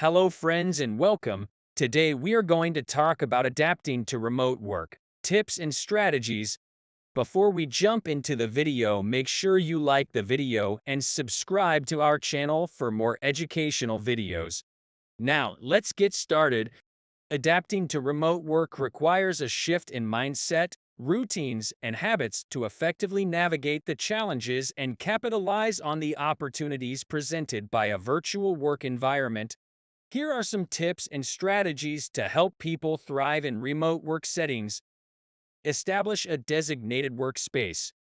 Hello, friends, and welcome. Today, we are going to talk about adapting to remote work, tips and strategies. Before we jump into the video, make sure you like the video and subscribe to our channel for more educational videos. Now, let's get started. Adapting to remote work requires a shift in mindset, routines, and habits to effectively navigate the challenges and capitalize on the opportunities presented by a virtual work environment. Here are some tips and strategies to help people thrive in remote work settings. Establish a designated workspace.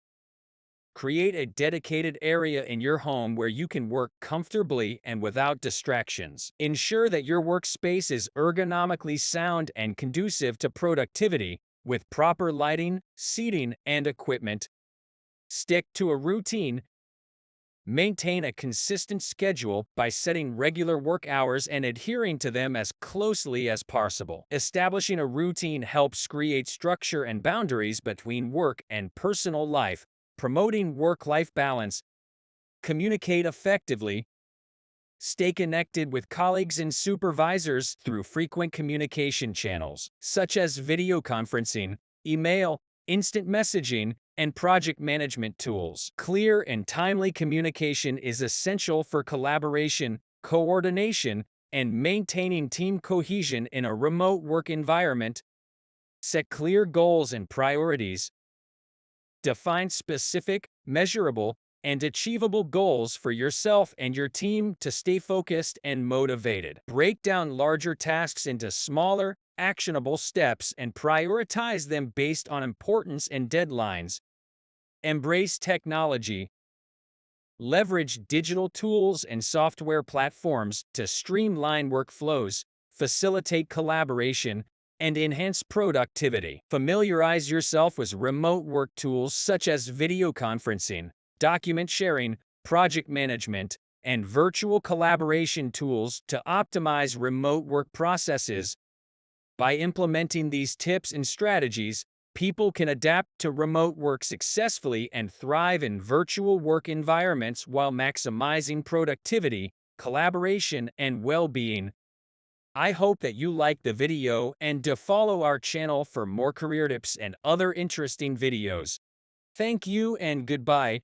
Create a dedicated area in your home where you can work comfortably and without distractions. Ensure that your workspace is ergonomically sound and conducive to productivity, with proper lighting, seating, and equipment. Stick to a routine. Maintain a consistent schedule by setting regular work hours and adhering to them as closely as possible. Establishing a routine helps create structure and boundaries between work and personal life, promoting work-life balance. Communicate effectively. Stay connected with colleagues and supervisors through frequent communication channels, such as video conferencing, email, instant messaging, and project management tools. Clear and timely communication is essential for collaboration, coordination, and maintaining team cohesion in a remote work environment. Set clear goals and priorities. Define specific, measurable, and achievable goals for yourself and your team to stay focused and motivated. Break down larger tasks into smaller, actionable steps and prioritize them based on importance and deadlines. Embrace technology. Leverage digital tools and software platforms to streamline workflows, facilitate collaboration, and enhance productivity. Familiarize yourself with remote work tools such as video conferencing, document sharing, project management, and virtual collaboration tools to optimize remote work processes. By implementing these tips and strategies, people can adapt to remote work successfully and thrive in virtual work environments while maximizing productivity, collaboration, and well-being. I hope that you liked the video and to follow our channel for more career tips and other interesting videos. Thank you and goodbye.